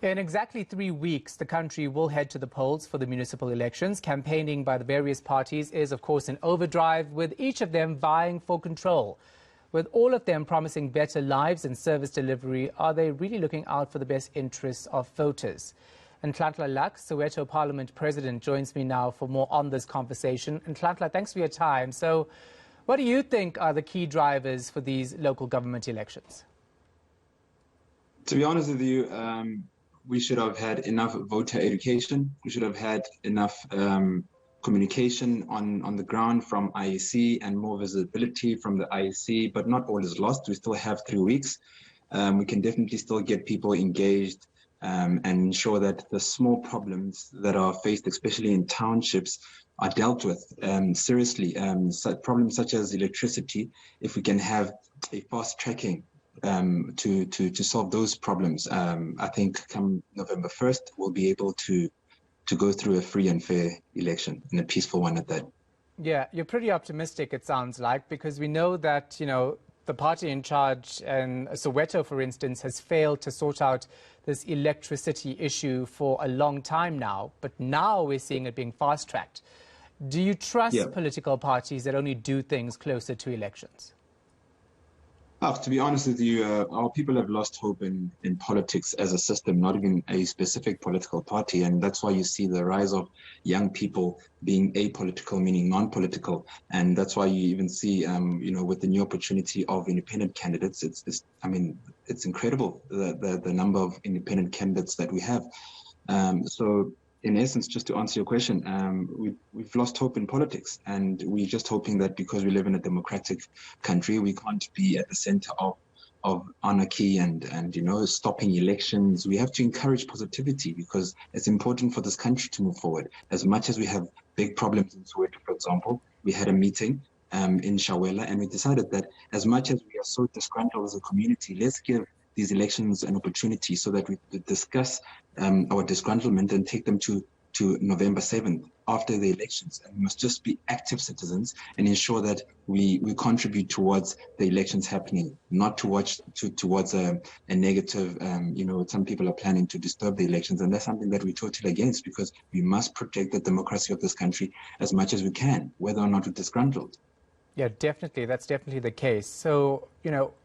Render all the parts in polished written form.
In exactly 3 weeks, the country will head to the polls for the municipal elections. Campaigning by the various parties is, of course, in overdrive, with each of them vying for control. With all of them promising better lives and service delivery, are they really looking out for the best interests of voters? Nhlanhla Lux, Soweto Parliament President, joins me now for more on this conversation. Nhlanhla, thanks for your time. So, what do you think are the key drivers for these local government elections? To be honest with you, we should have had enough voter education. We should have had enough communication on the ground from IEC and more visibility from the IEC, but not all is lost. We still have 3 weeks. We can definitely still get people engaged and ensure that the small problems that are faced, especially in townships, are dealt with seriously. Problems such as electricity, if we can have a fast tracking to solve those problems, I think come November 1st, we'll be able to go through a free and fair election, and a peaceful one at that. Yeah, you're pretty optimistic, it sounds like, because we know that, the party in charge in Soweto, for instance, has failed to sort out this electricity issue for a long time now, but now we're seeing it being fast-tracked. Do you trust political parties that only do things closer to elections? To be honest with you, our people have lost hope in politics as a system, not even a specific political party. And that's why you see the rise of young people being apolitical, meaning non-political. And that's why you even see, with the new opportunity of independent candidates, it's incredible, the number of independent candidates that we have. So in essence, just to answer your question, we've lost hope in politics, and we're just hoping that because we live in a democratic country, we can't be at the center of anarchy and stopping elections. We have to encourage positivity because it's important for this country to move forward. As much as we have big problems in Soweto, for example, we had a meeting in Shawela, and we decided that as much as we are so disgruntled as a community, let's give these elections an opportunity so that we discuss our disgruntlement and take them to November 7th after the elections. And we must just be active citizens and ensure that we contribute towards the elections happening, not towards a negative, some people are planning to disturb the elections. And that's something that we're totally against, because we must protect the democracy of this country as much as we can, whether or not we're disgruntled. Yeah, definitely. That's definitely the case. So,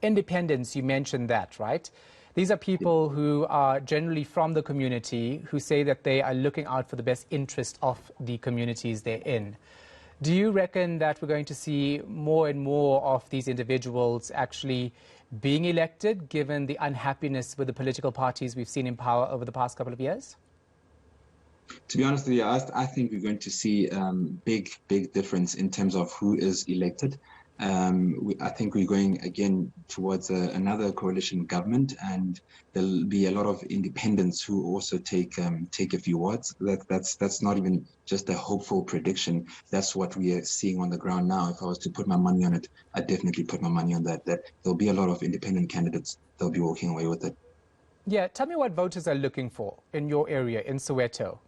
independence, you mentioned that, right? These are people who are generally from the community who say that they are looking out for the best interest of the communities they're in. Do you reckon that we're going to see more and more of these individuals actually being elected, given the unhappiness with the political parties we've seen in power over the past couple of years? To be honest with you, I think we're going to see big difference in terms of who is elected. I think we're going again towards another coalition government, and there'll be a lot of independents who also take a few wards. That's not even just a hopeful prediction. That's what we are seeing on the ground now. If I was to put my money on it, I'd definitely put my money on that there'll be a lot of independent candidates. They'll be walking away with it. Yeah, tell me what voters are looking for in your area, in Soweto.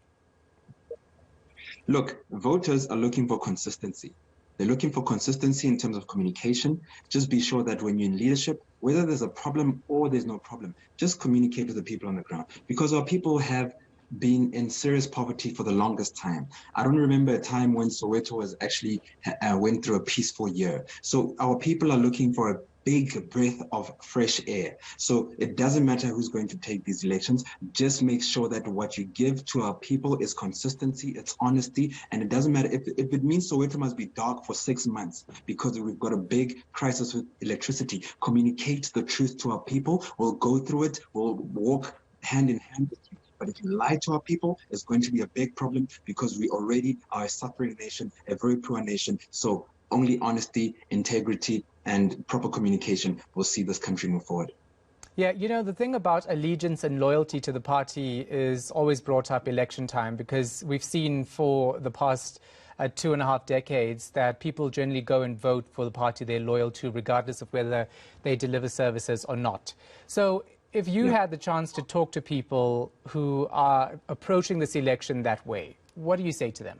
Look, voters are looking for consistency. They're looking for consistency in terms of communication. Just be sure that when you're in leadership, whether there's a problem or there's no problem, just communicate with the people on the ground. Because our people have been in serious poverty for the longest time. I don't remember a time when Soweto was actually went through a peaceful year. So our people are looking for a big breath of fresh air. So it doesn't matter who's going to take these elections. Just make sure that what you give to our people is consistency, it's honesty, and it doesn't matter if it means Soweto must be dark for 6 months because we've got a big crisis with electricity. Communicate the truth to our people. We'll go through it. We'll walk hand in hand with you. But if you lie to our people, it's going to be a big problem, because we already are a suffering nation, a very poor nation. So only honesty, integrity, and proper communication will see this country move forward. Yeah, the thing about allegiance and loyalty to the party is always brought up election time, because we've seen for the past 2.5 decades that people generally go and vote for the party they're loyal to, regardless of whether they deliver services or not. So if you had the chance to talk to people who are approaching this election that way, what do you say to them?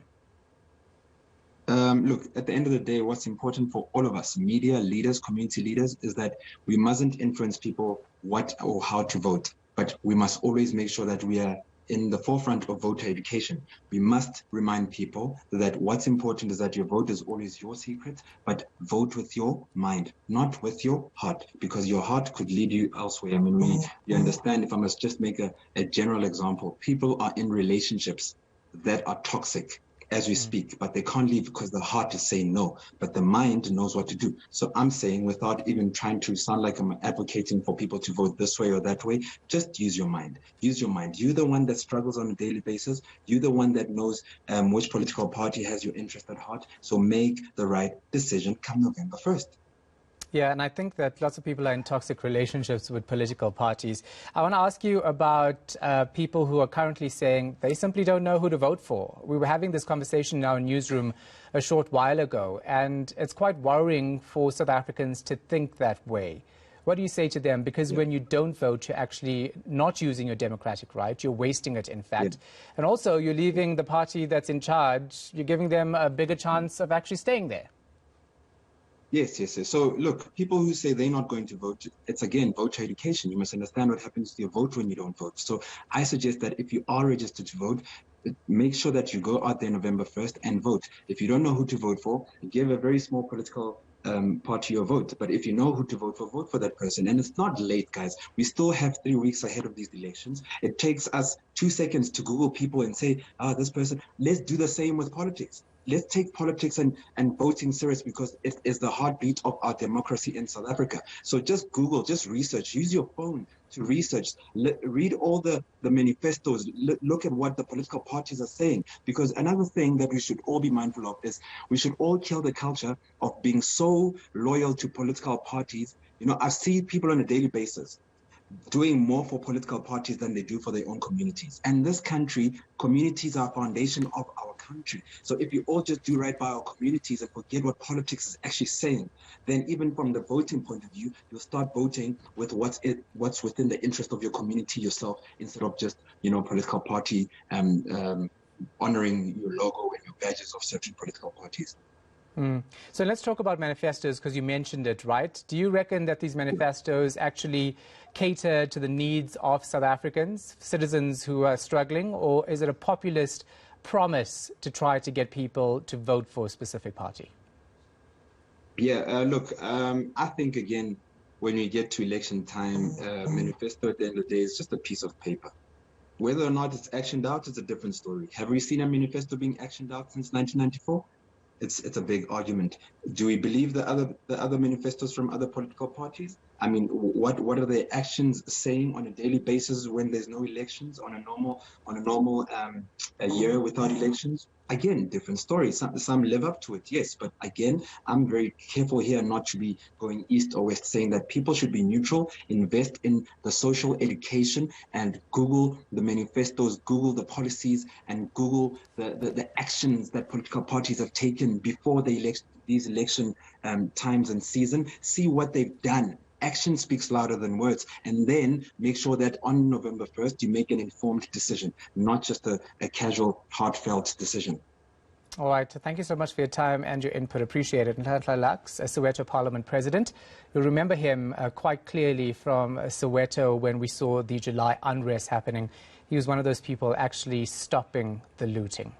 Look, at the end of the day, what's important for all of us, media leaders, community leaders, is that we mustn't influence people what or how to vote. but we must always make sure that we are in the forefront of voter education. We must remind people that what's important is that your vote is always your secret, but vote with your mind, not with your heart, because your heart could lead you elsewhere. I mean, you understand, if I must just make a general example, people are in relationships that are toxic as we speak, but they can't leave because the heart is saying no, but the mind knows what to do. So I'm saying, without even trying to sound like I'm advocating for people to vote this way or that way, just use your mind. Use your mind. You're the one that struggles on a daily basis. You're the one that knows which political party has your interest at heart. So make the right decision come November 1st. Yeah, and I think that lots of people are in toxic relationships with political parties. I want to ask you about people who are currently saying they simply don't know who to vote for. We were having this conversation in our newsroom a short while ago, and it's quite worrying for South Africans to think that way. What do you say to them? Because when you don't vote, you're actually not using your democratic right. You're wasting it, in fact. And also, you're leaving the party that's in charge. You're giving them a bigger chance of actually staying there. Yes. So look, people who say they're not going to vote, it's again, voter education. You must understand what happens to your vote when you don't vote. So I suggest that if you are registered to vote, make sure that you go out there November 1st and vote. If you don't know who to vote for, give a very small political party your vote. But if you know who to vote for that person. And it's not late, guys. We still have 3 weeks ahead of these elections. It takes us 2 seconds to Google people and say, this person. Let's do the same with politics. Let's take politics and voting serious, because it is the heartbeat of our democracy in South Africa. So just Google, just research, use your phone to research, read all the manifestos, look at what the political parties are saying. Because another thing that we should all be mindful of is we should all kill the culture of being so loyal to political parties. You know, I see people on a daily basis doing more for political parties than they do for their own communities. And this country, communities are a foundation of our country. So if you all just do right by our communities and forget what politics is actually saying, then even from the voting point of view, you'll start voting with what's within the interest of your community yourself, instead of just, political party honoring your logo and your badges of certain political parties. So let's talk about manifestos, because you mentioned it, right? Do you reckon that these manifestos actually cater to the needs of South Africans, citizens who are struggling, or is it a populist promise to try to get people to vote for a specific party? Yeah, look, I think, again, when we get to election time, manifesto at the end of the day is just a piece of paper. Whether or not it's actioned out is a different story. Have we seen a manifesto being actioned out since 1994? It's a big argument. Do we believe the other manifestos from other political parties? I mean, what are their actions saying on a daily basis when there's no elections, on a normal a year without elections? Again, different stories. Some live up to it, yes, but again, I'm very careful here not to be going east or west, saying that people should be neutral, invest in the social education, and Google the manifestos, Google the policies, and Google the actions that political parties have taken before these election times and season. See what they've done. Action speaks louder than words, and then make sure that on November 1st, you make an informed decision, not just a casual, heartfelt decision. All right. Thank you so much for your time and your input. Appreciate it. Nhlanhla Lux, a Soweto Parliament president. You'll remember him quite clearly from Soweto when we saw the July unrest happening. He was one of those people actually stopping the looting.